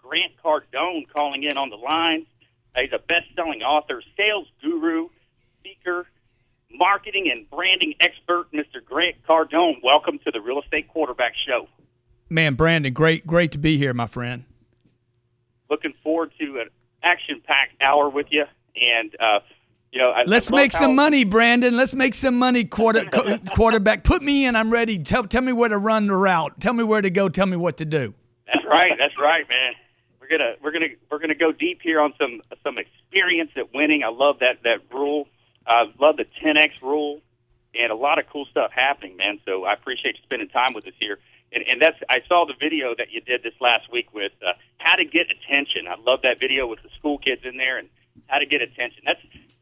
Grant Cardone calling in on the line. He's a best-selling author, sales guru, speaker, marketing and branding expert, Mr. Grant Cardone. Welcome to the Real Estate Quarterback Show. Man, Brandon, great to be here, my friend. Looking forward to an action-packed hour with you. And, let's make some money, Brandon. Let's make some money, quarterback. Put me in. I'm ready. Tell me where to run the route. Tell me where to go. Tell me what to do. That's right, man. We're gonna go deep here on some experience at winning. I love that rule. I love the 10X rule, and a lot of cool stuff happening, man. So I appreciate you spending time with us here. And I saw the video that you did this last week with how to get attention. I love that video with the school kids in there and how to get attention.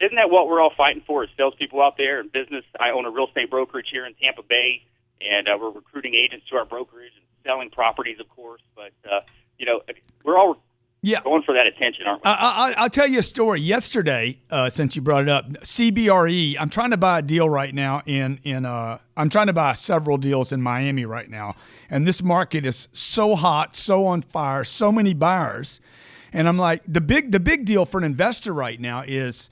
Isn't that what we're all fighting for as salespeople out there in business? I own a real estate brokerage here in Tampa Bay, and we're recruiting agents to our brokerage and selling properties, of course. But we're all going for that attention, aren't we? I'll tell you a story. Yesterday, since you brought it up, CBRE. I'm trying to buy a deal right now I'm trying to buy several deals in Miami right now, and this market is so hot, so on fire, so many buyers, and I'm like, the big deal for an investor right now is,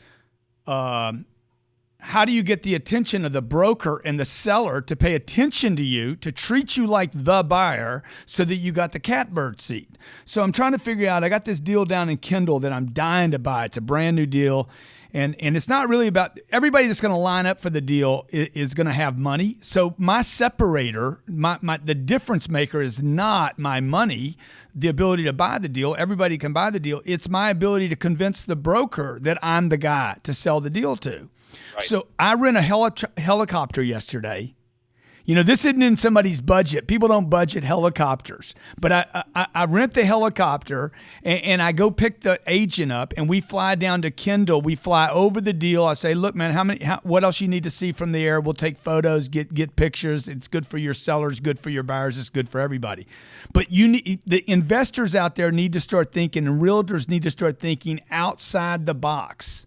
how do you get the attention of the broker and the seller to pay attention to you, to treat you like the buyer so that you got the catbird seat? So I'm trying to figure out, I got this deal down in Kendall that I'm dying to buy. It's a brand new deal. And it's not really about everybody that's going to line up for the deal is going to have money. So my separator, the difference maker is not my money, the ability to buy the deal. Everybody can buy the deal. It's my ability to convince the broker that I'm the guy to sell the deal to. Right. So I rent a helicopter yesterday. This isn't in somebody's budget. People don't budget helicopters. But I rent the helicopter, and I go pick the agent up, and we fly down to Kendall. We fly over the deal. I say, look, man, what else you need to see from the air? We'll take photos, get pictures. It's good for your sellers, good for your buyers. It's good for everybody. But the investors out there need to start thinking, and realtors need to start thinking outside the box.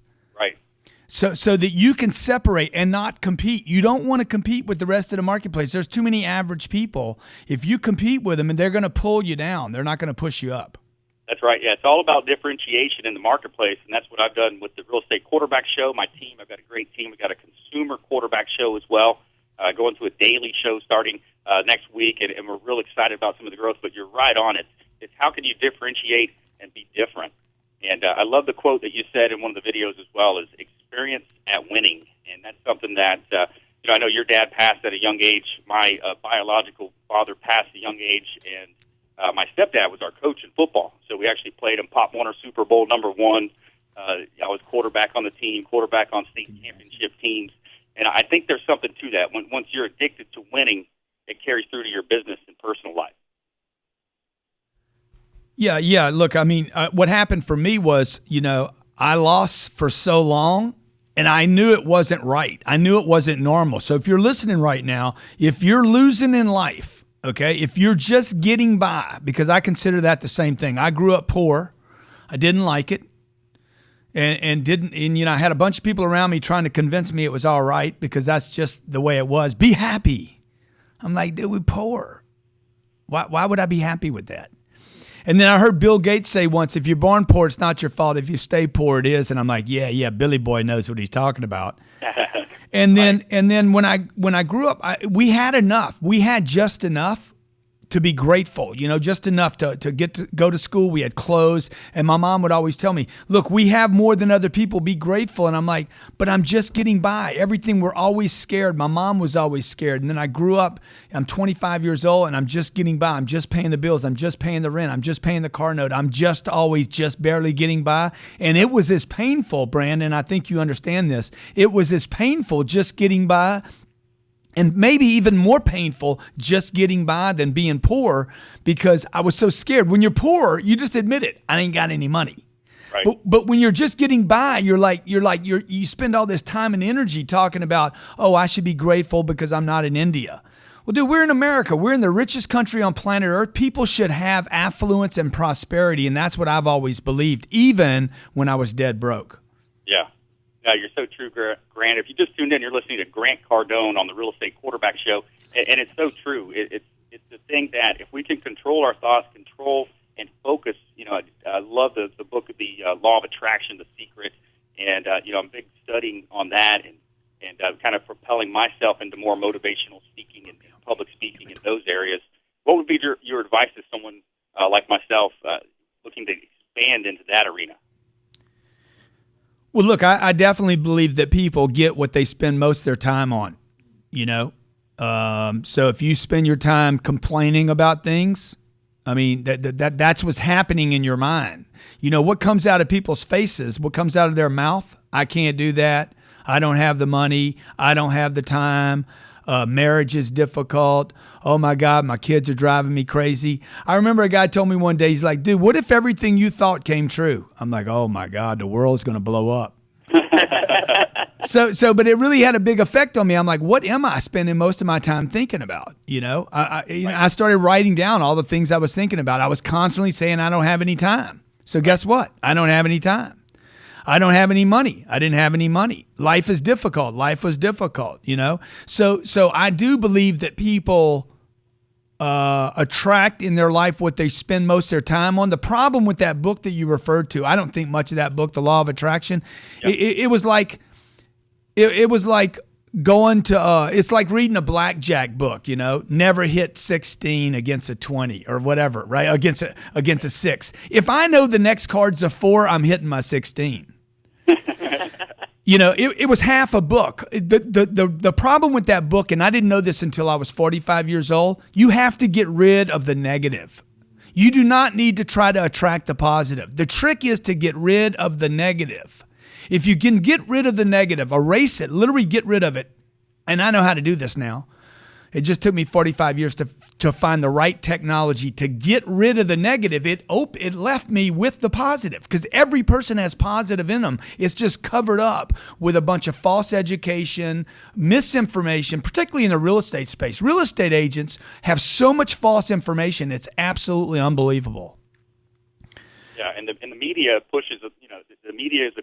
So that you can separate and not compete. You don't want to compete with the rest of the marketplace. There's too many average people. If you compete with them, and they're going to pull you down. They're not going to push you up. That's right. Yeah, it's all about differentiation in the marketplace, and that's what I've done with the Real Estate Quarterback Show. My team, I've got a great team. We've got a consumer quarterback show as well, going to a daily show starting next week, and we're real excited about some of the growth. But you're right on it. It's how can you differentiate and be different? And I love the quote that you said in one of the videos as well, is experience at winning. And that's something that, I know your dad passed at a young age. My biological father passed at a young age, and my stepdad was our coach in football. So we actually played in Pop Warner Super Bowl #1. I was quarterback on the team, quarterback on state championship teams. And I think there's something to that. Once you're addicted to winning, it carries through to your business and personal life. Yeah. Look, I mean, what happened for me was, I lost for so long, and I knew it wasn't right. I knew it wasn't normal. So if you're listening right now, if you're losing in life, okay, if you're just getting by, because I consider that the same thing. I grew up poor. I didn't like it. And I had a bunch of people around me trying to convince me it was all right because that's just the way it was. Be happy. I'm like, dude, we're poor. Why would I be happy with that? And then I heard Bill Gates say once, if you're born poor, it's not your fault. If you stay poor, it is. And I'm like, yeah, Billy Boy knows what he's talking about. And then when I grew up, we had enough. We had just enough to be grateful, just enough to go to school. We had clothes, and my mom would always tell me, look, we have more than other people, be grateful. And I'm like, but I'm just getting by. Everything, we're always scared. My mom was always scared. And then I grew up, I'm 25 years old, and I'm just getting by. I'm just paying the bills. I'm just paying the rent. I'm just paying the car note. I'm just always just barely getting by. And it was as painful, Brandon, I think you understand this. It was as painful just getting by, and maybe even more painful just getting by than being poor, because I was so scared. When you're poor, you just admit it. I ain't got any money. Right. But when you're just getting by, you spend all this time and energy talking about, I should be grateful because I'm not in India. Well, dude, we're in America. We're in the richest country on planet Earth. People should have affluence and prosperity, and that's what I've always believed, even when I was dead broke. Yeah. No, you're so true, Grant. If you just tuned in, you're listening to Grant Cardone on the Real Estate Quarterback Show, and it's so true. It's the thing that if we can control our thoughts, control and focus, love the book of the Law of Attraction, The Secret, and I'm big studying on that and kind of propelling myself into more motivational speaking and public speaking in those areas. What would be your advice to someone like myself looking to expand into that arena? Well, look, I definitely believe that people get what they spend most of their time on, So if you spend your time complaining about things, I mean, that's what's happening in your mind. What comes out of people's faces, what comes out of their mouth, I can't do that. I don't have the money. I don't have the time. Marriage is difficult. Oh, my God, my kids are driving me crazy. I remember a guy told me one day, he's like, dude, what if everything you thought came true? I'm like, oh, my God, the world's going to blow up. But it really had a big effect on me. I'm like, what am I spending most of my time thinking about? I started writing down all the things I was thinking about. I was constantly saying I don't have any time. So guess what? I don't have any time. I don't have any money. I didn't have any money. Life is difficult. Life was difficult, So I do believe that people attract in their life what they spend most of their time on. The problem with that book that you referred to, I don't think much of that book, The Law of Attraction. Yep. It was like going to it's like reading a blackjack book, never hit 16 against a 20 or whatever, right? Against a 6. If I know the next card's a 4, I'm hitting my 16. It was half a book. The problem with that book, and I didn't know this until I was 45 years old, you have to get rid of the negative. You do not need to try to attract the positive. The trick is to get rid of the negative. If you can get rid of the negative, erase it, literally get rid of it, and I know how to do this now. It just took me 45 years to find the right technology to get rid of the negative. It left me with the positive because every person has positive in them. It's just covered up with a bunch of false education, misinformation, particularly in the real estate space. Real estate agents have so much false information. It's absolutely unbelievable. Yeah, and the media pushes. The media is a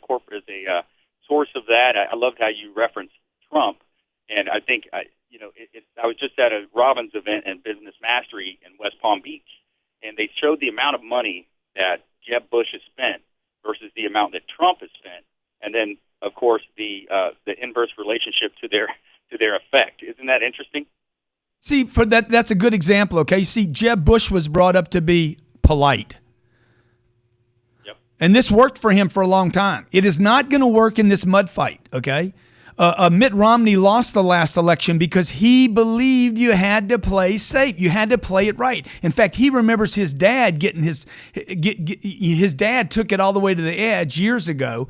source of that. I loved how you referenced Trump, and I think I was just at a Robbins event in Business Mastery in West Palm Beach, and they showed the amount of money that Jeb Bush has spent versus the amount that Trump has spent, and then of course the inverse relationship to their effect. Isn't that interesting? See, for that's a good example. Okay, you see, Jeb Bush was brought up to be polite. And this worked for him for a long time. It is not going to work in this mud fight, okay? Mitt Romney lost the last election because he believed you had to play safe. You had to play it right. In fact, he remembers his dad getting his dad took it all the way to the edge years ago,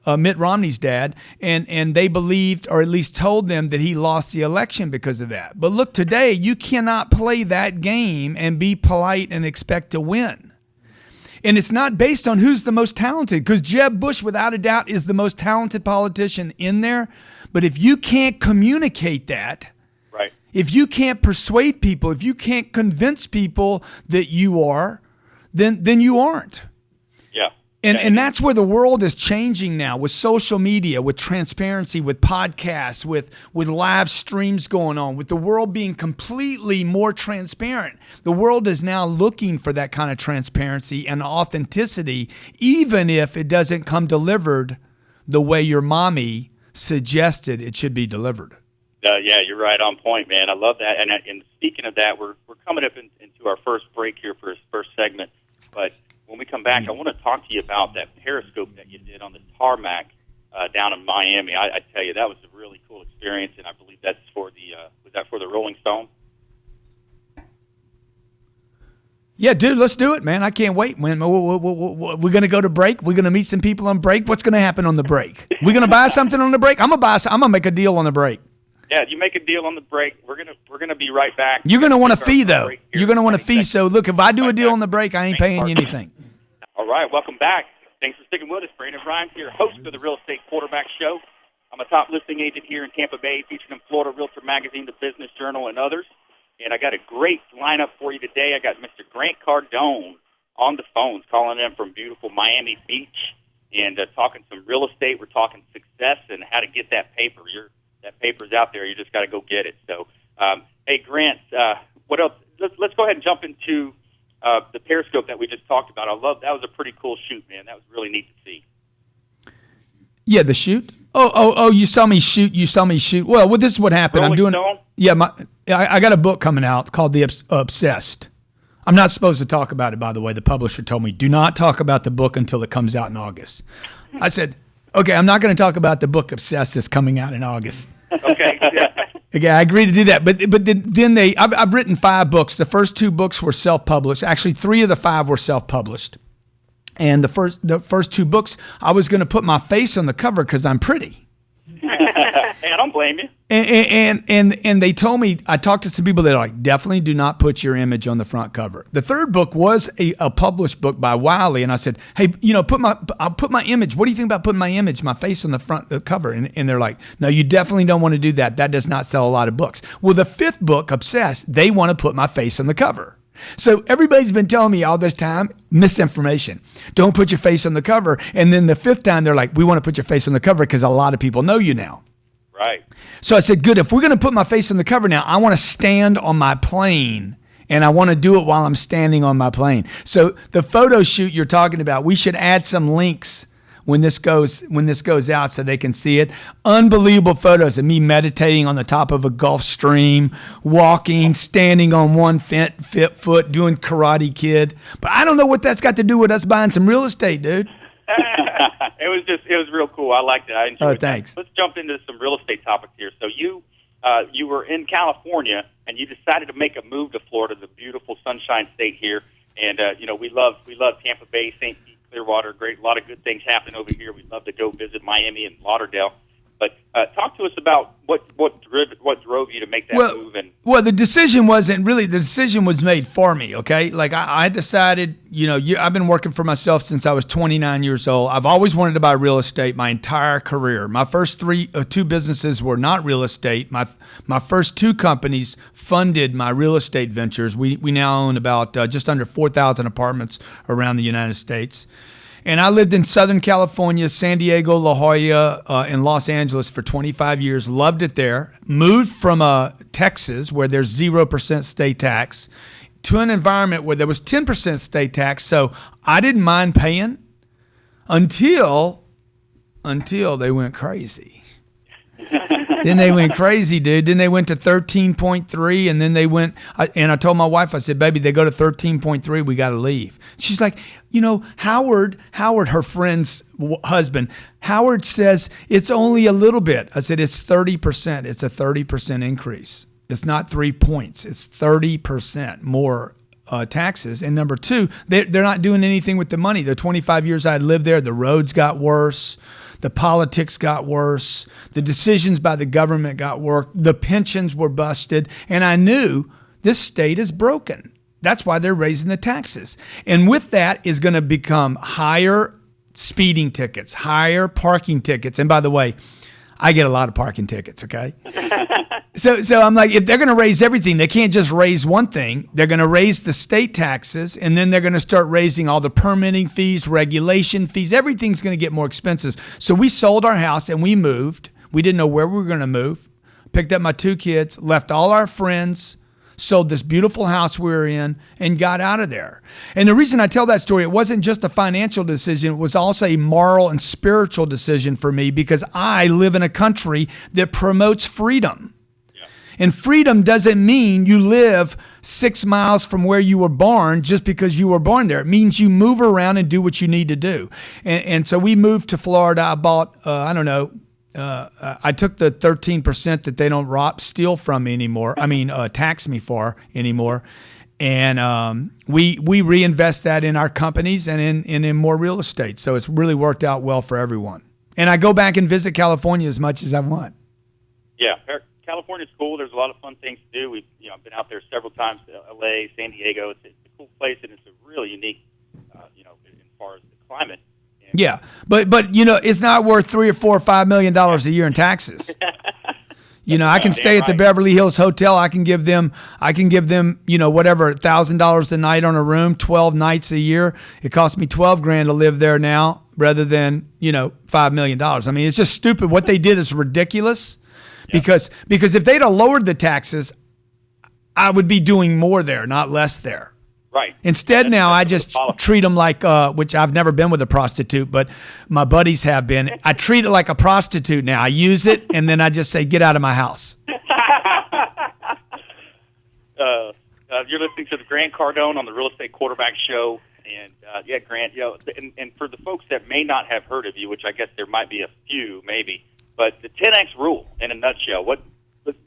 Mitt Romney's dad, and they believed, or at least told them, that he lost the election because of that. But look, today, you cannot play that game and be polite and expect to win. And it's not based on who's the most talented, because Jeb Bush, without a doubt, is the most talented politician in there. But if you can't communicate that, right? If you can't persuade people, if you can't convince people that you are, then you aren't. Yeah. And that's where the world is changing now, with social media, with transparency, with podcasts, with live streams going on, with the world being completely more transparent. The world is now looking for that kind of transparency and authenticity, even if it doesn't come delivered the way your mommy suggested it should be delivered. Yeah, you're right on point, man. I love that. And speaking of that, we're coming up into our first break here for this first segment, but when we come back, I want to talk to you about that Periscope that you did on the tarmac down in Miami. I tell you, that was a really cool experience, and I believe that's for the Rolling Stone? Yeah, dude, let's do it, man. I can't wait. We're going to go to break. We're going to meet some people on break. What's going to happen on the break? We're going to buy something on the break? I'm going to make a deal on the break. Yeah, you make a deal on the break. We're gonna be right back. You're gonna want a fee though. You're gonna want a fee. So look, if I do a deal on the break, I ain't paying you anything. All right, welcome back. Thanks for sticking with us. Brandon Rhymes here, host of the Real Estate Quarterback Show. I'm a top listing agent here in Tampa Bay, featured in Florida Realtor Magazine, the Business Journal, and others. And I got a great lineup for you today. I got Mr. Grant Cardone on the phones, calling in from beautiful Miami Beach, and talking some real estate. We're talking success and how to get that paper. That paper's out there. You just got to go get it. So, hey, Grant, what else? Let's go ahead and jump into the Periscope that we just talked about. I love that. Was a pretty cool shoot, man. That was really neat to see. Yeah, the shoot. Oh! You saw me shoot. Well, this is what happened. Rolling I'm doing. Stone? Yeah, I got a book coming out called The Obsessed. I'm not supposed to talk about it, by the way. The publisher told me, do not talk about the book until it comes out in August. I said, okay, I'm not going to talk about the book Obsessed that's coming out in August. Okay. Yeah. Okay, I agree to do that. But then I've written 5 books. The first 2 books were self-published. Actually, 3 of the 5 were self-published. And the first 2 books, I was going to put my face on the cover because I'm pretty. Hey, I don't blame you. And they told me, I talked to some people that are like, definitely do not put your image on the front cover. The third book was a published book by Wiley, and I said, hey, I'll put my image. What do you think about putting my image, my face on the front cover? And they're like, no, you definitely don't want to do that. That does not sell a lot of books. Well, the 5th book, Obsessed, they want to put my face on the cover. So everybody's been telling me all this time, misinformation. Don't put your face on the cover. And then the 5th time, they're like, we want to put your face on the cover because a lot of people know you now. Right. So I said, good, if we're going to put my face on the cover now, I want to stand on my plane, and I want to do it while I'm standing on my plane. So the photo shoot you're talking about, we should add some links when this goes out so they can see it. Unbelievable photos of me meditating on the top of a Gulf Stream, walking, standing on one fit foot, doing Karate Kid. But I don't know what that's got to do with us buying some real estate, dude. It was real cool. I liked it. I enjoyed it. Thanks. Let's jump into some real estate topics here. So you were in California and you decided to make a move to Florida, the beautiful Sunshine State here. And we love Tampa Bay, St. Pete, Clearwater. Great, a lot of good things happen over here. We'd love to go visit Miami and Lauderdale. But talk to us about what drove you to make that move. Well, the decision was made for me. Okay, like I decided. I've been working for myself since I was 29 years old. I've always wanted to buy real estate my entire career. My first 2 businesses were not real estate. My first 2 companies funded my real estate ventures. We now own about just under 4,000 apartments around the United States. And I lived in Southern California, San Diego, La Jolla, and Los Angeles for 25 years. Loved it there. Moved from Texas, where there's 0% state tax, to an environment where there was 10% state tax. So I didn't mind paying until they went crazy. Then they went crazy, dude. Then they went to 13.3, and then they went. And I told my wife, I said, "Baby, they go to 13.3. We got to leave." She's like, Howard, her friend's husband, Howard says it's only a little bit. I said it's 30%. It's a 30% increase. It's not 3 points. It's 30% more taxes. And number 2, they're not doing anything with the money. The 25 years I lived there, the roads got worse. The politics got worse. The decisions by the government got worse. The pensions were busted. And I knew this state is broken. That's why they're raising the taxes. And with that is going to become higher speeding tickets, higher parking tickets. And by the way, I get a lot of parking tickets, okay? So I'm like, if they're going to raise everything, they can't just raise one thing. They're going to raise the state taxes, and then they're going to start raising all the permitting fees, regulation fees. Everything's going to get more expensive. So we sold our house and we moved. We didn't know where we were going to move. Picked up my 2 kids, left all our friends, sold this beautiful house we were in, and got out of there. And the reason I tell that story, it wasn't just a financial decision. It was also a moral and spiritual decision for me because I live in a country that promotes freedom. And freedom doesn't mean you live 6 miles from where you were born just because you were born there. It means you move around and do what you need to do. And so we moved to Florida. I bought, I took the 13% that they don't steal from me anymore. Tax me for anymore. And we reinvest that in our companies and in more real estate. So it's really worked out well for everyone. And I go back and visit California as much as I want. Yeah, California's cool. There's a lot of fun things to do. I've been out there several times to L.A., San Diego. It's a cool place, and it's a really unique, as far as the climate. Yeah, but it's not worth $3 or $4 or $5 million a year in taxes. I can stay at the Beverly Hills Hotel. I can give them, whatever, $1,000 a night on a room, 12 nights a year. It costs me $12,000 to live there now, rather than $5 million. It's just stupid. What they did is ridiculous. Because if they'd have lowered the taxes, I would be doing more there, not less there. Right. Instead, now I just treat them like, which I've never been with a prostitute, but my buddies have been. I treat it like a prostitute now. I use it, and then I just say, get out of my house. You're listening to the Grant Cardone on the Real Estate Quarterback Show. And, Grant, and for the folks that may not have heard of you, which I guess there might be a few, maybe, but the 10X rule in a nutshell, let's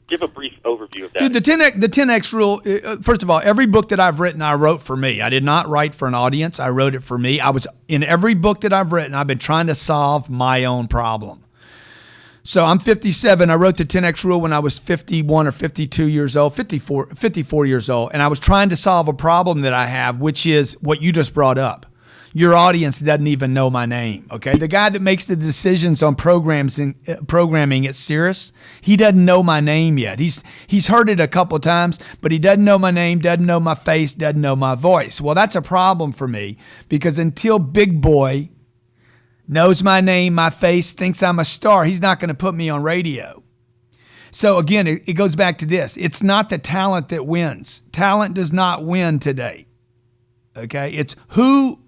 give a brief overview of that. Dude, the 10X rule, first of all, every book that I've written, I wrote for me. I did not write for an audience. I wrote it for me. In every book that I've written, I've been trying to solve my own problem. So I'm 57. I wrote the 10X rule when I was 51 or 52 years old, 54 years old. And I was trying to solve a problem that I have, which is what you just brought up. Your audience doesn't even know my name, okay? The guy that makes the decisions on programming at Cirrus, he doesn't know my name yet. He's heard it a couple of times, but he doesn't know my name, doesn't know my face, doesn't know my voice. Well, that's a problem for me because until Big Boy knows my name, my face, thinks I'm a star, he's not going to put me on radio. So again, it goes back to this. It's not the talent that wins. Talent does not win today, okay? It's who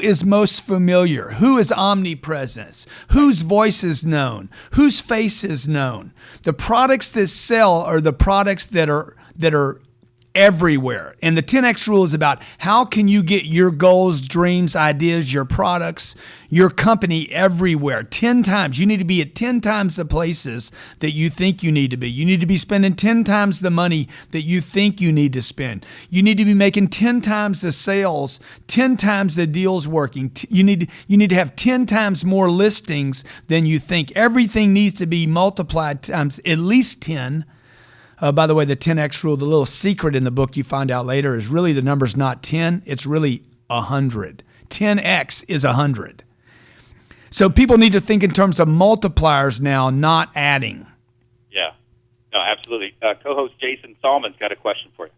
is most familiar, who is omnipresent, whose voice is known, whose face is known. The products that sell are the products that are everywhere. And the 10X rule is about how can you get your goals, dreams, ideas, your products, your company everywhere 10 times. You need to be at 10 times the places that you think you need to be. You need to be spending 10 times the money that you think you need to spend. You need to be making 10 times the sales, 10 times the deals working. You need to have 10 times more listings than you think. Everything needs to be multiplied times at least 10. By the way, the 10X rule, the little secret in the book you find out later is really the number's not 10, it's really 100. 10X is 100. So people need to think in terms of multipliers now, not adding. Yeah, no, absolutely. Co-host Jason Salmon's got a question for you.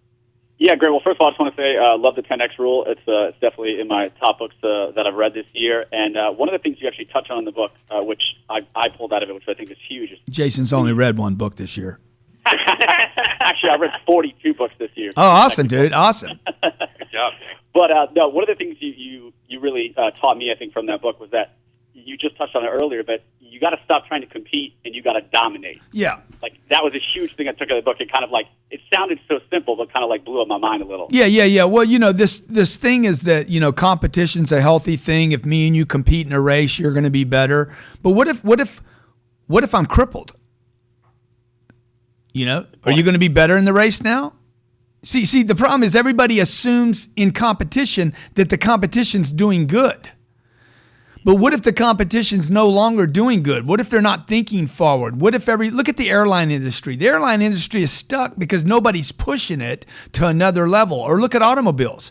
Yeah, great. Well, first of all, I just want to say I love the 10X rule. It's definitely in my top books that I've read this year. And one of the things you actually touch on in the book, which I pulled out of it, which I think is huge. Jason's only read one book this year. Actually, I read 42 books this year. Oh, awesome, dude. Awesome. Good job. But no, one of the things you really taught me, I think, from that book was that you just touched on it earlier, but you got to stop trying to compete and you got to dominate. Yeah. Like, that was a huge thing I took out of the book. It kind of like, it sounded so simple, but kind of like blew up my mind a little. Yeah. Well, this thing is that, competition's a healthy thing. If me and you compete in a race, you're going to be better. But what if I'm crippled? Are you going to be better in the race now? See, the problem is everybody assumes in competition that the competition's doing good. But what if the competition's no longer doing good? What if they're not thinking forward? What if look at the airline industry. The airline industry is stuck because nobody's pushing it to another level. Or look at automobiles.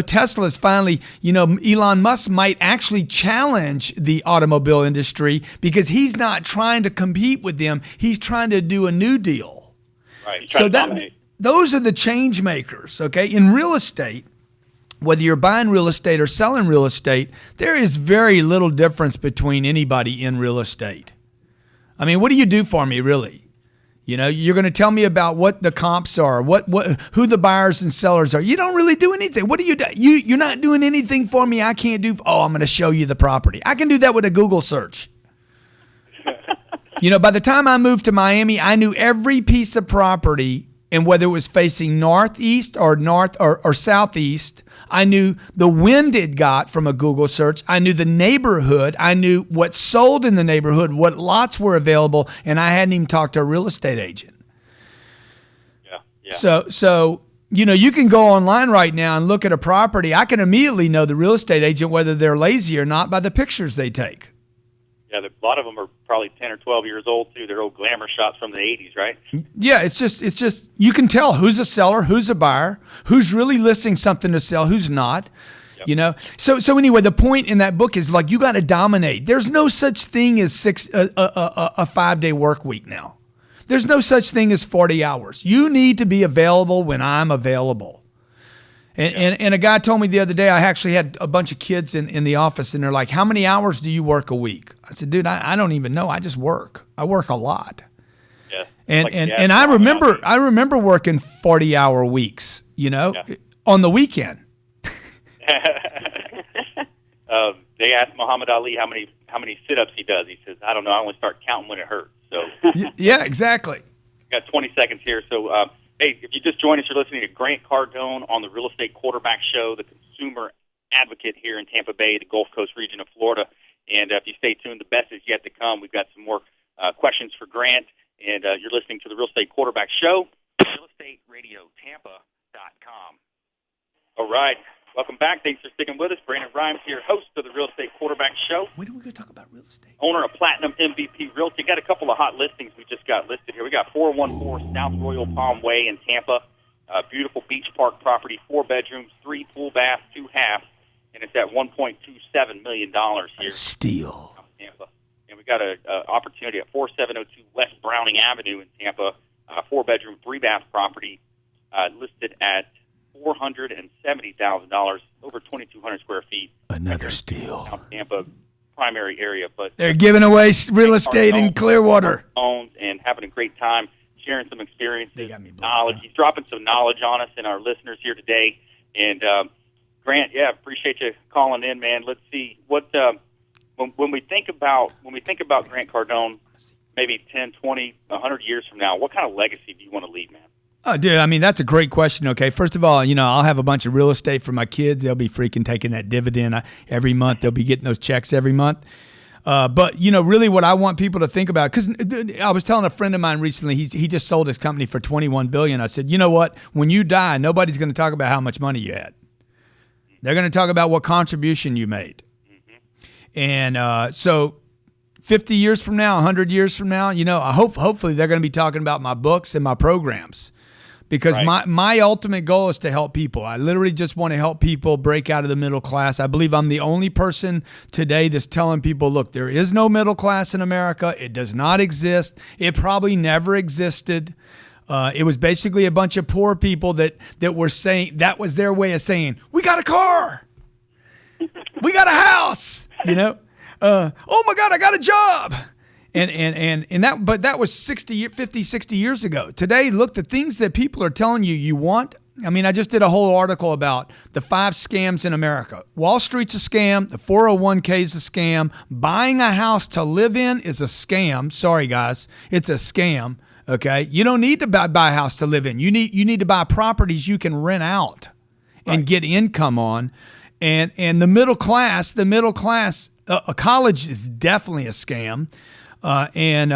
Tesla's finally, Elon Musk might actually challenge the automobile industry because he's not trying to compete with them. He's trying to do a new deal. Right. So those are the change makers, okay? In real estate, whether you're buying real estate or selling real estate, there is very little difference between anybody in real estate. I mean, what do you do for me, really? You're going to tell me about what the comps are, who the buyers and sellers are. You don't really do anything. What do you do? You're not doing anything for me. I can't do. Oh, I'm going to show you the property. I can do that with a Google search. By the time I moved to Miami, I knew every piece of property, and whether it was facing northeast or north or southeast, I knew the wind it got from a Google search. I knew the neighborhood. I knew what sold in the neighborhood, what lots were available, and I hadn't even talked to a real estate agent. Yeah. So you can go online right now and look at a property. I can immediately know the real estate agent, whether they're lazy or not, by the pictures they take. Yeah, a lot of them are probably 10 or 12 years old, too. They're old glamour shots from the 80s, right? Yeah, it's just you can tell who's a seller, who's a buyer, who's really listing something to sell, who's not. Yep. So anyway, the point in that book is like you got to dominate. There's no such thing as a 5-day work week now. There's no such thing as 40 hours. You need to be available when I'm available. And a guy told me the other day, I actually had a bunch of kids in the office, and they're like, how many hours do you work a week? I said, dude, I don't even know. I just work. I work a lot. Yeah. And I remember working 40-hour weeks, on the weekend. They asked Muhammad Ali how many sit-ups he does. He says, I don't know. I only start counting when it hurts. So yeah, exactly. Got 20 seconds here. So, hey, if you just joined us, you're listening to Grant Cardone on the Real Estate Quarterback Show, the consumer advocate here in Tampa Bay, the Gulf Coast region of Florida. And if you stay tuned, the best is yet to come. We've got some more questions for Grant. And you're listening to the Real Estate Quarterback Show, realestateradiottampa.com. All right. Welcome back. Thanks for sticking with us. Brandon Rhymes here, host of the Real Estate Quarterback Show. When are we going to talk about real estate? Owner of Platinum MVP Realty. Got a couple of hot listings we just got listed here. We got 414 South Royal Palm Way in Tampa. Beautiful beach park property, 4 bedrooms, 3 pool baths, 2 halves, and it's at $1.27 million here. Steal. In Tampa. And we got an opportunity at 4702 West Browning Avenue in Tampa, 4 bedroom, 3 bath property, listed at $470,000, over 2,200 square feet. Another steal. South Tampa primary area, but they're giving away real estate in Clearwater. Owns and having a great time, sharing some experiences, they got me knowledge. He's dropping some knowledge on us and our listeners here today. And Grant, yeah, appreciate you calling in, man. Let's see what when we think about Grant Cardone, maybe 10, 20, 100 years from now, what kind of legacy do you want to leave, man? Oh, dude, I mean, that's a great question, okay? First of all, I'll have a bunch of real estate for my kids. They'll be freaking taking that dividend every month. They'll be getting those checks every month. But, really what I want people to think about, because I was telling a friend of mine recently, he just sold his company for $21 billion. I said, you know what? When you die, nobody's going to talk about how much money you had. They're going to talk about what contribution you made. And so 50 years from now, 100 years from now, hopefully they're going to be talking about my books and my programs. Because right. my ultimate goal is to help people. I literally just want to help people break out of the middle class. I believe I'm the only person today that's telling people, look, there is no middle class in America. It does not exist. It probably never existed. It was basically a bunch of poor people that were saying, that was their way of saying, we got a car. We got a house. Oh my God, I got a job. And that was 50, 60 years ago. Today, look, the things that people are telling you want. I mean, I just did a whole article about the 5 scams in America. Wall Street's a scam. The 401k is a scam. Buying a house to live in is a scam. Sorry, guys. It's a scam. Okay. You don't need to buy a house to live in. You need to buy properties you can rent out and get income on. And the middle class, a college is definitely a scam. And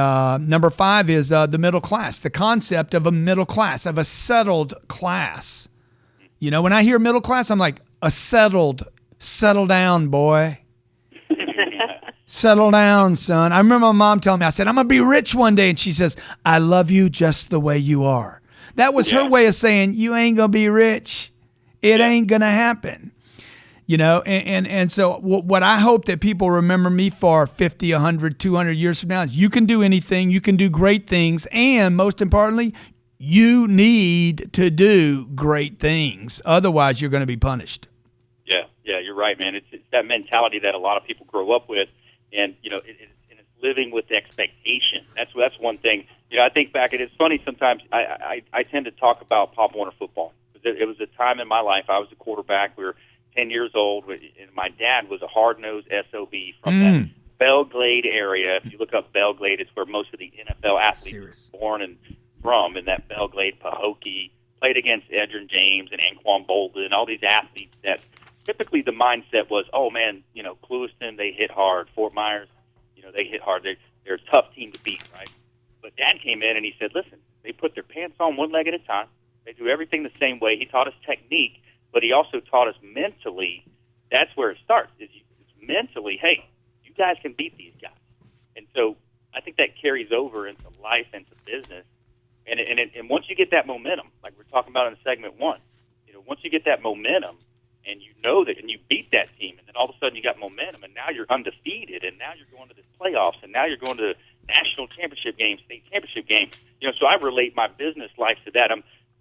number 5 is the middle class, the concept of a middle class, of a settled class. When I hear middle class, I'm like, settle down, boy. Settle down, son. I remember my mom telling me, I said, I'm going to be rich one day. And she says, I love you just the way you are. That was her way of saying, you ain't going to be rich. It ain't going to happen. And so what I hope that people remember me for 50, 100, 200 years from now is you can do anything, you can do great things, and most importantly, you need to do great things. Otherwise, you're going to be punished. Yeah, you're right, man. It's that mentality that a lot of people grow up with, and it's living with expectation. That's one thing. I think back, and it's funny sometimes. I tend to talk about Pop Warner football. It was a time in my life I was a quarterback. We were 10 years old, and my dad was a hard-nosed SOB from that Belle Glade area. If you look up Belle Glade, it's where most of the NFL athletes were born and from, in that Belle Glade, Pahokee, played against Edgerrin James and Anquan Bolden, and all these athletes that typically the mindset was, oh, man, Clewiston, they hit hard. Fort Myers, they hit hard. They're a tough team to beat, right? But Dad came in and he said, listen, they put their pants on one leg at a time. They do everything the same way. He taught us technique. But he also taught us mentally, that's where it starts. It's mentally, hey, you guys can beat these guys. And so I think that carries over into life, into business. And once you get that momentum, like we're talking about in segment 1, once you get that momentum and you know that and you beat that team, and then all of a sudden you got momentum, and now you're undefeated, and now you're going to the playoffs, and now you're going to national championship game, state championship game. So I relate my business life to that.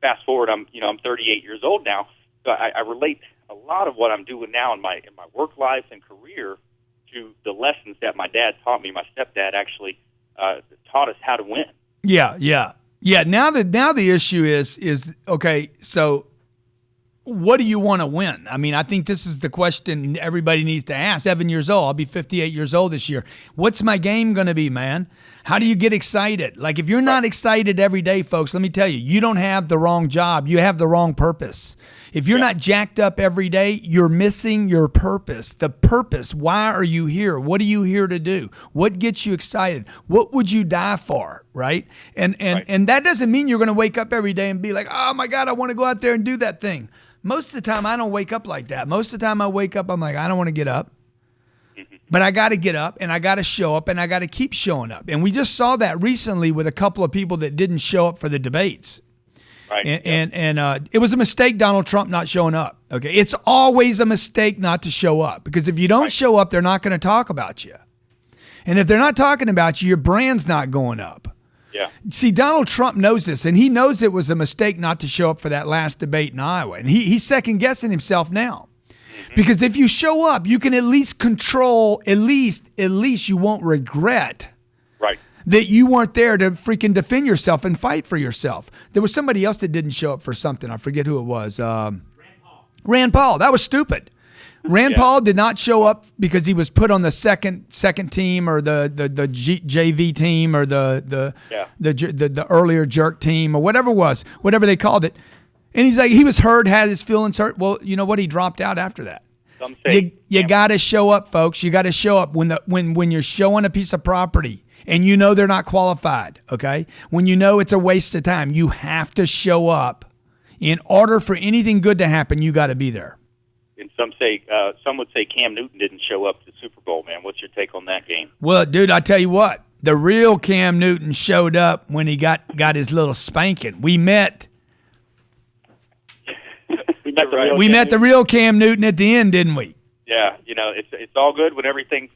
Fast forward, I'm 38 years old now. So I relate a lot of what I'm doing now in my work life and career to the lessons that my dad taught me. My stepdad actually taught us how to win. Yeah. Now the issue is okay. So what do you want to win? I mean, I think this is the question everybody needs to ask. 7 years old. I'll be 58 years old this year. What's my game going to be, man? How do you get excited? Like, if you're not excited every day, folks, let me tell you, you don't have the wrong job. You have the wrong purpose. If you're not jacked up every day, you're missing your purpose. The purpose. Why are you here? What are you here to do? What gets you excited? What would you die for, right? And that doesn't mean you're going to wake up every day and be like, oh, my God, I want to go out there and do that thing. Most of the time, I don't wake up like that. Most of the time I wake up, I'm like, I don't want to get up. But I got to get up, and I got to show up, and I got to keep showing up. And we just saw that recently with a couple of people that didn't show up for the debates. Right. And it was a mistake, Donald Trump not showing up. Okay, it's always a mistake not to show up, because if you don't show up, they're not going to talk about you. And if they're not talking about you, your brand's not going up. Yeah. See, Donald Trump knows this, and he knows it was a mistake not to show up for that last debate in Iowa. And he's second-guessing himself now. Because if you show up, you can at least control, at least you won't regret that you weren't there to freaking defend yourself and fight for yourself. There was somebody else that didn't show up for something. I forget who it was. Rand Paul. That was stupid. Rand Paul did not show up because he was put on the second team, or the JV team, or the earlier jerk team, or whatever it was, whatever they called it. And he's like, he was hurt, had his feelings hurt. Well, you know what? He dropped out after that. You got to show up, folks. You got to show up when you're showing a piece of property and you know they're not qualified. Okay, when you know it's a waste of time, you have to show up. In order for anything good to happen, you got to be there. And some would say Cam Newton didn't show up to the Super Bowl, man. What's your take on that game? Well, dude, I tell you what, the real Cam Newton showed up when he got his little spanking. We met the real Cam Newton at the end, didn't we? Yeah, it's all good when everything's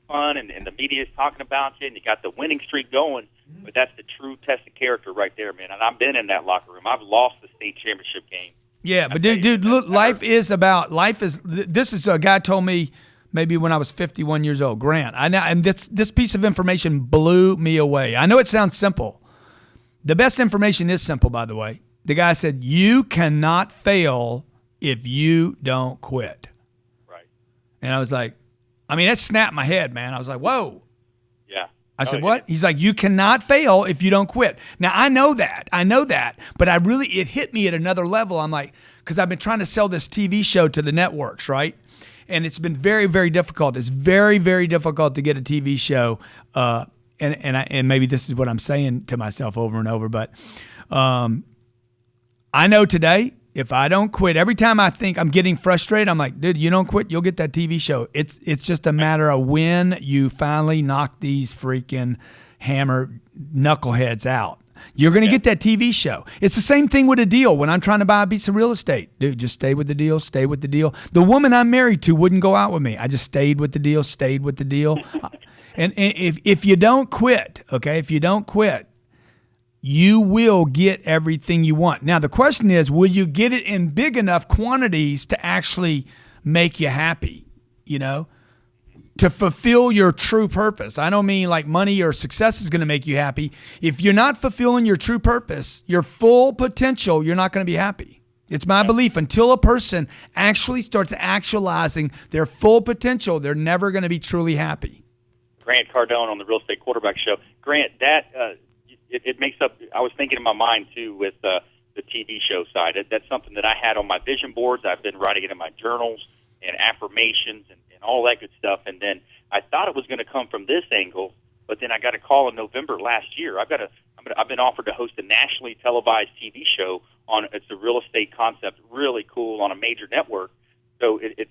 fun and the media is talking about you and you got the winning streak going, but that's the true test of character right there, man. And I've been in that locker room. I've lost the state championship game. Yeah, but dude, look, this is a guy told me maybe when I was 51 years old, Grant. And this piece of information blew me away. I know it sounds simple. The best information is simple, by the way. The guy said, you cannot fail if you don't quit. Right. And I was like, that snapped my head, man. I was like, whoa. Yeah. I said, what? He's like, you cannot fail if you don't quit. Now, I know that, but it hit me at another level. I'm like, because I've been trying to sell this TV show to the networks, right? And it's been very, very difficult. It's very, very difficult to get a TV show. And maybe this is what I'm saying to myself over and over, but I know today, if I don't quit, every time I think I'm getting frustrated, I'm like, dude, you don't quit, you'll get that TV show. It's just a matter of when you finally knock these freaking hammer knuckleheads out. You're going to get that TV show. It's the same thing with a deal. When I'm trying to buy a piece of real estate, dude, just stay with the deal, stay with the deal. The woman I'm married to wouldn't go out with me. I just stayed with the deal, stayed with the deal. And if you don't quit, okay, you will get everything you want. Now, the question is, will you get it in big enough quantities to actually make you happy, to fulfill your true purpose? I don't mean like money or success is going to make you happy. If you're not fulfilling your true purpose, your full potential, you're not going to be happy. It's my belief until a person actually starts actualizing their full potential, they're never going to be truly happy. Grant Cardone on the Real Estate Quarterback Show. Grant, that it makes up. I was thinking in my mind too with the TV show side. That's something that I had on my vision boards. I've been writing it in my journals and affirmations and all that good stuff. And then I thought it was going to come from this angle, but then I got a call in November last year. I've been offered to host a nationally televised TV show on. It's a real estate concept, really cool on a major network. So it's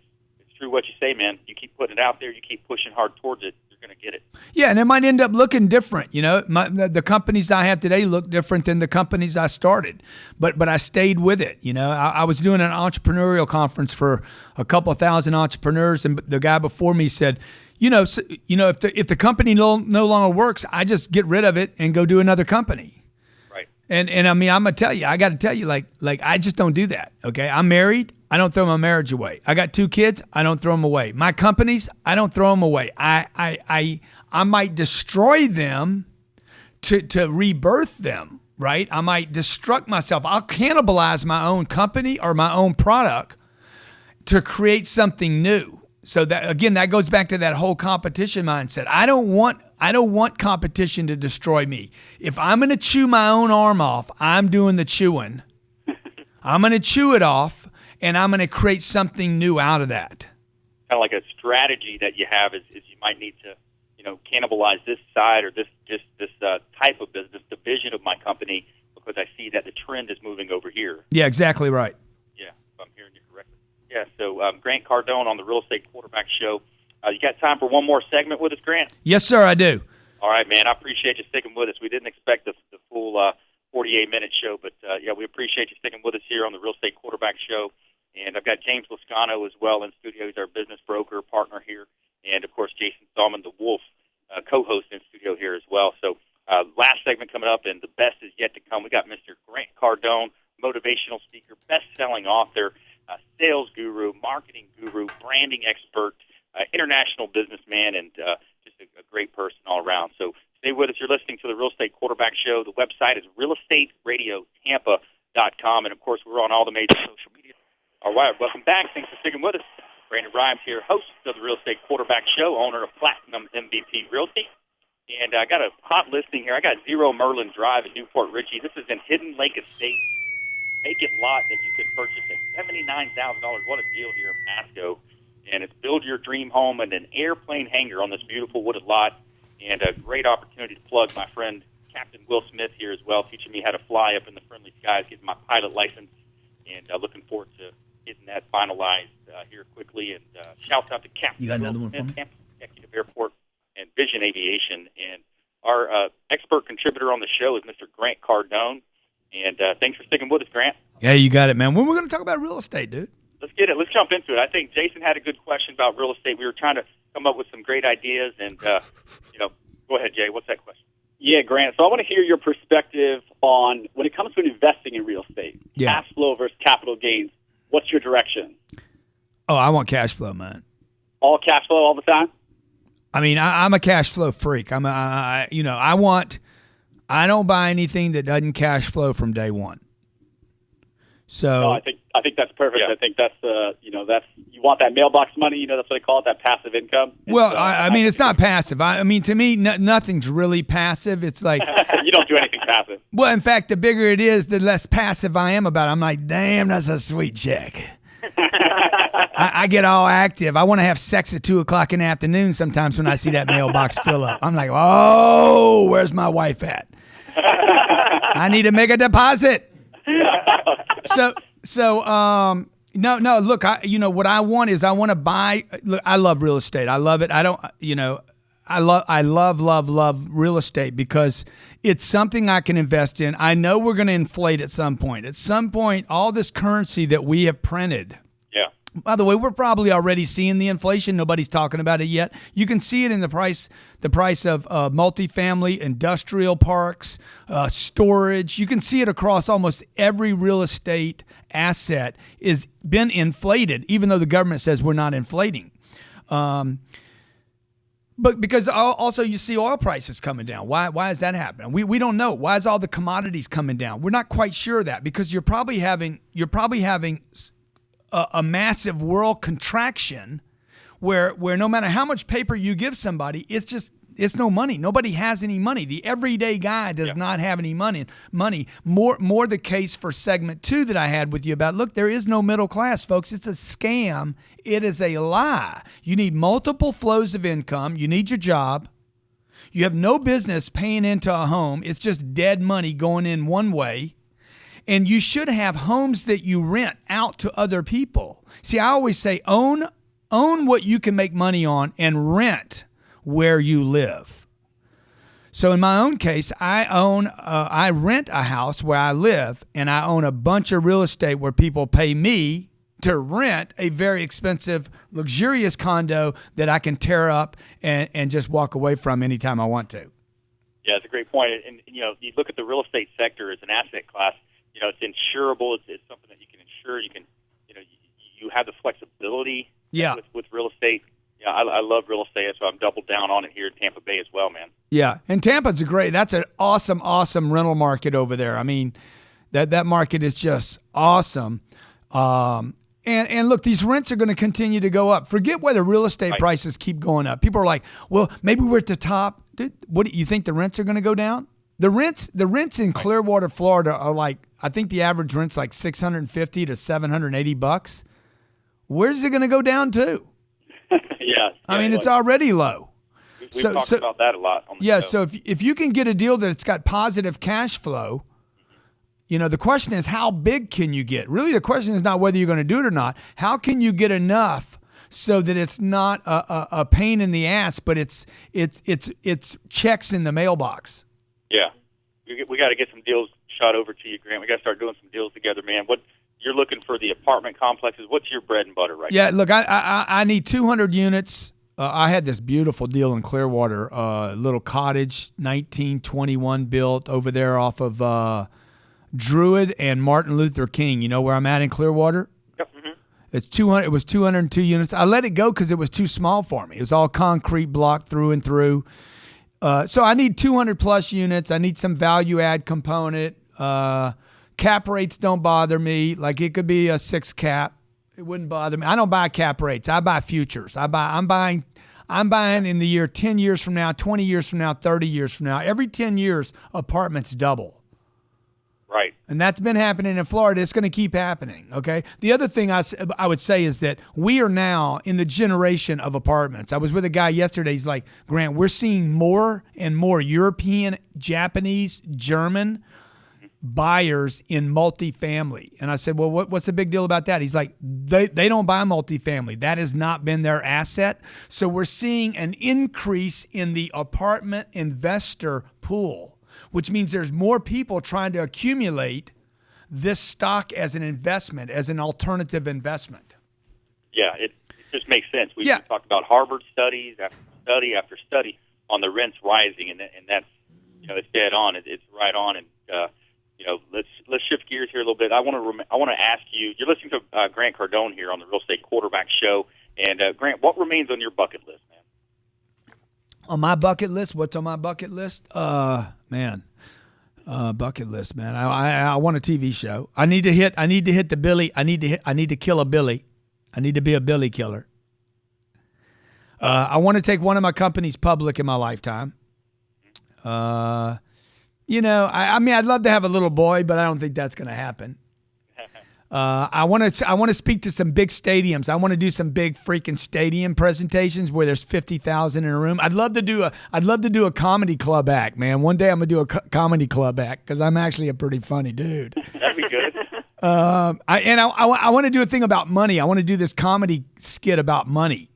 true what you say, man. You keep putting it out there. You keep pushing hard towards it. Going to get it. Yeah, and it might end up looking different. The companies I have today look different than the companies I started, but I stayed with it. I was doing an entrepreneurial conference for a couple of thousand entrepreneurs, and the guy before me said, if the company no longer works, I just get rid of it and go do another company. Right. And I'm gonna tell you, I got to tell you, like I just don't do that. Okay, I'm married. I don't throw my marriage away. I got 2 kids. I don't throw them away. My companies, I don't throw them away. I might destroy them to rebirth them. right? I might destruct myself. I'll cannibalize my own company or my own product to create something new. So that, again, that goes back to that whole competition mindset. I don't want competition to destroy me. If I'm going to chew my own arm off, I'm doing the chewing. I'm going to chew it off, and I'm going to create something new out of that. Kind of like a strategy that you have is you might need to, cannibalize this side or this type of business division of my company because I see that the trend is moving over here. Yeah, exactly right. Yeah, if I'm hearing you correctly. Yeah, so Grant Cardone on the Real Estate Quarterback Show. You got time for one more segment with us, Grant? Yes, sir, I do. All right, man. I appreciate you sticking with us. We didn't expect the full 48-minute show, but, we appreciate you sticking with us here on the Real Estate Quarterback Show. And I've got James Lascano as well in studio. He's our business broker partner here. And, of course, Jason Salmon, the Wolf, co-host in studio here as well. So last segment coming up, and the best is yet to come. We got Mr. Grant Cardone, motivational speaker, best-selling author, sales guru, marketing guru, branding expert, international businessman, and just a great person all around. So stay with us. You're listening to the Real Estate Quarterback Show. The website is realestateradiotampa.com. And, of course, we're on all the major social media. All right, welcome back. Thanks for sticking with us. Brandon Rhymes here, host of the Real Estate Quarterback Show, owner of Platinum MVP Realty. And I got a hot listing here. I got 0 Merlin Drive in Newport Richey. This is in Hidden Lake Estate. Vacant lot that you can purchase at $79,000. What a deal here in Pasco. And it's build your dream home and an airplane hangar on this beautiful wooded lot. And a great opportunity to plug my friend Captain Will Smith here as well, teaching me how to fly up in the friendly skies, getting my pilot license. And looking forward to getting that finalized here quickly. And shouts out to Captain You got another Will one for Smith, me? Tampa Executive Airport, and Vision Aviation. And our expert contributor on the show is Mr. Grant Cardone. And thanks for sticking with us, Grant. Yeah, you got it, man. When we're going to talk about real estate, dude? Let's get it. Let's jump into it. I think Jason had a good question about real estate. We were trying to come up with some great ideas. And, go ahead, Jay. What's that question? Yeah, Grant. So I want to hear your perspective on when it comes to investing in real estate, cash flow versus capital gains. What's your direction? Oh, I want cash flow, man. All cash flow all the time? I mean, I'm a cash flow freak. I don't buy anything that doesn't cash flow from day one. So No, I think that's perfect. Yeah. I think that's that's you want that mailbox money. That's what they call it, that passive income. well, I mean, it's not passive. I mean, to me, nothing's really passive. It's like you don't do anything passive. well, in fact, the bigger it is, the less passive I am about it. I'm like, damn, that's a sweet check. I get all active. I want to have sex at 2:00 in the afternoon sometimes when I see that mailbox fill up. I'm like, oh, where's my wife at? I need to make a deposit. No. Look, what I want is I want to buy. Look, I love real estate. I love it. I love real estate because it's something I can invest in. I know we're going to inflate at some point. At some point, all this currency that we have printed. Yeah. By the way, we're probably already seeing the inflation. Nobody's talking about it yet. You can see it in the price of multifamily, industrial parks, storage. You can see it across almost every real estate asset is been inflated, even though the government says we're not inflating. But because also you see oil prices coming down. Why is that happening? We don't know. Why is all the commodities coming down? We're not quite sure of that because you're probably having a massive world contraction where no matter how much paper you give somebody, it's no money. Nobody has any money. The everyday guy does not have any money. More the case for segment 2 that I had with you about, look, there is no middle class, folks. It's a scam. It is a lie. You need multiple flows of income. You need your job. You have no business paying into a home. It's just dead money going in one way. And you should have homes that you rent out to other people. See, I always say own what you can make money on and rent where you live. So in my own case, I rent a house where I live, and I own a bunch of real estate where people pay me to rent a very expensive, luxurious condo that I can tear up and just walk away from anytime I want to. Yeah, it's a great point. And you look at the real estate sector as an asset class. It's insurable. It's something that you can insure. You can, you have the flexibility with real estate. Yeah, I love real estate, so I'm doubled down on it here in Tampa Bay as well, man. Yeah, and Tampa's that's an awesome rental market over there. I mean, that market is just awesome. And look, these rents are going to continue to go up. Forget whether real estate prices keep going up. People are like, well, maybe we're at the top. Dude, what do you think the rents are going to go down? The rents in Clearwater, Florida are like, I think the average rent's like $650 to $780. Where's it going to go down to? Yeah. I mean, it's already low. We've talked about that a lot on the show. So if you can get a deal that's got positive cash flow, the question is, how big can you get? Really, the question is not whether you're going to do it or not. How can you get enough so that it's not a pain in the ass, but it's checks in the mailbox? Yeah. We got to get some deals shot over to you, Grant. We got to start doing some deals together, man. What you're looking for the apartment complexes? What's your bread and butter right now? Yeah, look, I need 200 units. I had this beautiful deal in Clearwater, little cottage, 1921 built over there off of Druid and Martin Luther King. You know where I'm at in Clearwater? Yep. Mm-hmm. It's 200. It was 202 units. I let it go because it was too small for me. It was all concrete block through and through. So I need 200 plus units. I need some value add component. Cap rates don't bother me. Like it could be a 6 cap. It wouldn't bother me. I don't buy cap rates. I buy futures. I'm buying in the year 10 years from now, 20 years from now, 30 years from now. Every 10 years, apartments double. Right. And that's been happening in Florida. It's going to keep happening, okay? The other thing I would say is that we are now in the generation of apartments. I was with a guy yesterday. He's like, Grant, we're seeing more and more European, Japanese, German buyers in multifamily. And I said, well, what's the big deal about that? He's like, they don't buy multifamily. That has not been their asset. So we're seeing an increase in the apartment investor pool, which means there's more people trying to accumulate this stock as an investment, as an alternative investment. Yeah, it just makes sense. We talked about Harvard studies after study after study on the rents rising, and that's, it's dead on. It's right on. And let's shift gears here a little bit. I want to ask you. You're listening to Grant Cardone here on the Real Estate Quarterback Show. And Grant, what remains on your bucket list, man? On my bucket list, what's on my bucket list? Bucket list, man. I want a TV show. I need to hit the Billy. I need to kill a Billy. I need to be a Billy killer. I want to take one of my companies public in my lifetime. I mean, I'd love to have a little boy, but I don't think that's going to happen. I want to speak to some big stadiums. I want to do some big freaking stadium presentations where there's 50,000 in a room. I'd love to do a comedy club act, man. One day I'm gonna do a comedy club act because I'm actually a pretty funny dude. That'd be good. I want to do a thing about money. I want to do this comedy skit about money.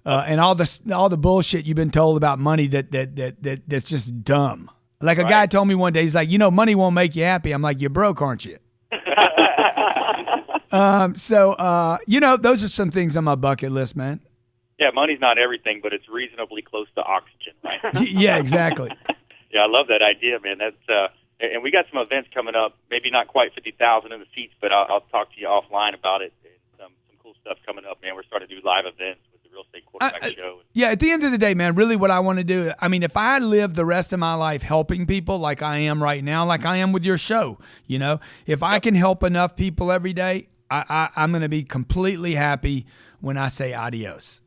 And all the bullshit you've been told about money that's just dumb. Like a guy told me one day, he's like, money won't make you happy. I'm like, you're broke, aren't you? Those are some things on my bucket list, man. Yeah, money's not everything, but it's reasonably close to oxygen, right? Yeah, exactly. Yeah, I love that idea, man. That's and we got some events coming up. Maybe not quite 50,000 in the seats, but I'll talk to you offline about it. And some cool stuff coming up, man. We're starting to do live events with the Real Estate Quarterback Show. Yeah, at the end of the day, man, really what I want to do, I mean, if I live the rest of my life helping people like I am right now, like I am with your show, if I can help enough people every day, I'm going to be completely happy when I say adios.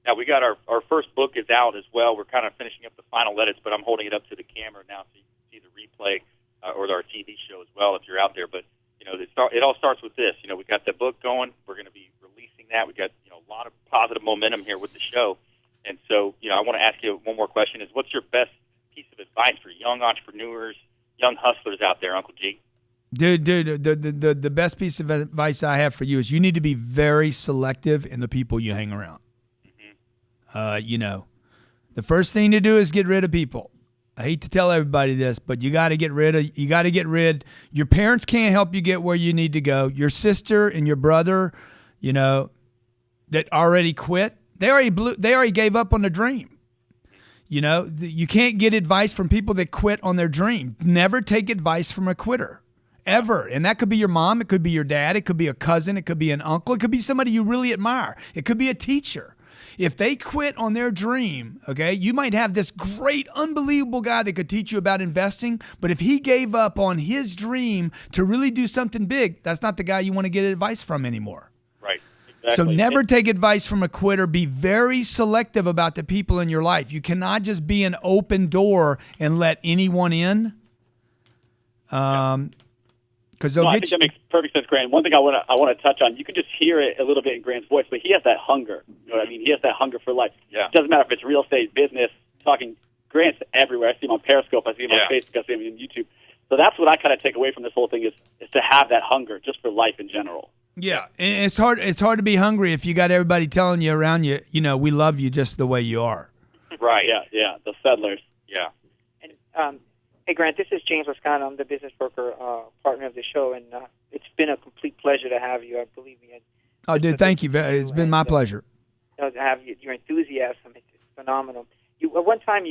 Now, we got our first book is out as well. We're kind of finishing up the final edits, but I'm holding it up to the camera now so you can see the replay or our TV show as well if you're out there. But, it all starts with this. We got the book going. We're going to be releasing that. We got, a lot of positive momentum here with the show. And so, I want to ask you one more question is what's your best piece of advice for young entrepreneurs, young hustlers out there, Uncle G? Dude, the best piece of advice I have for you is you need to be very selective in the people you hang around. Mm-hmm. The first thing to do is get rid of people. I hate to tell everybody this, but you got to get rid. Your parents can't help you get where you need to go. Your sister and your brother, that already quit, they already gave up on their dream. You can't get advice from people that quit on their dream. Never take advice from a quitter. Ever. And that could be your mom. It could be your dad. It could be a cousin. It could be an uncle. It could be somebody you really admire. It could be a teacher. If they quit on their dream, okay, you might have this great, unbelievable guy that could teach you about investing, but if he gave up on his dream to really do something big, that's not the guy you want to get advice from anymore. Right. So never take advice from a quitter. Be very selective about the people in your life. You cannot just be an open door and let anyone in. Because I think that makes perfect sense, Grant. One thing I want to touch on, you can just hear it a little bit in Grant's voice, but he has that hunger. You know what I mean? He has that hunger for life. Yeah. It doesn't matter if it's real estate, business, talking. Grant's everywhere. I see him on Periscope. I see him on Yeah. Facebook. I see him on YouTube. So that's what I kind of take away from this whole thing is to have that hunger just for life in general. Yeah, and it's hard to be hungry if you got everybody telling you around you, we love you just the way you are. Right. Yeah, the settlers. Yeah. And hey, Grant, this is James Lascano. I'm the business broker partner of the show, and it's been a complete pleasure to have you. Believe me. Oh, dude, thank you. It's been my pleasure. To have your enthusiasm, it's phenomenal. At one time,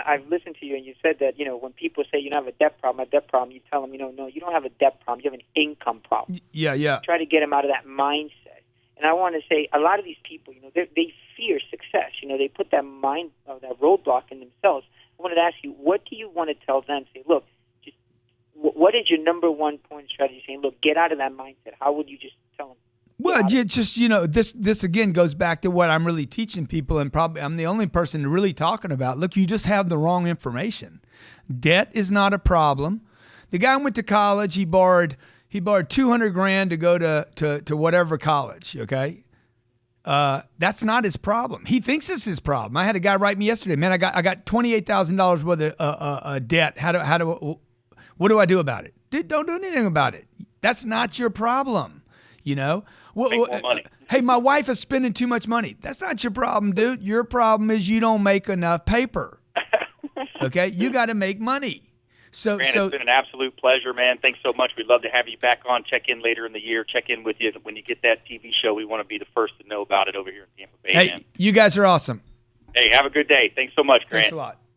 I've listened to you, and you said that when people say you don't have a debt problem, you tell them no, you don't have a debt problem. You have an income problem. Yeah. Try to get them out of that mindset. And I want to say a lot of these people, they fear success. They put that that roadblock in themselves. I wanted to ask you, what do you want to tell them? Say, look, just what is your number one point strategy? Saying, look, get out of that mindset. How would you just tell them? Well, this again goes back to what I'm really teaching people, and probably I'm the only person really talking about. Look, you just have the wrong information. Debt is not a problem. The guy went to college. He borrowed $200,000 to go to whatever college. Okay, that's not his problem. He thinks it's his problem. I had a guy write me yesterday. Man, I got $28,000 worth of debt. What do I do about it? Dude, don't do anything about it. That's not your problem. Make more money. Hey, my wife is spending too much money. That's not your problem, dude. Your problem is you don't make enough paper. Okay? You got to make money. Grant, it's been an absolute pleasure, man. Thanks so much. We'd love to have you back on. Check in later in the year. Check in with you when you get that TV show. We want to be the first to know about it over here in Tampa Bay. Hey, man. you guys are awesome. Hey, have a good day. Thanks so much, Grant. Thanks a lot.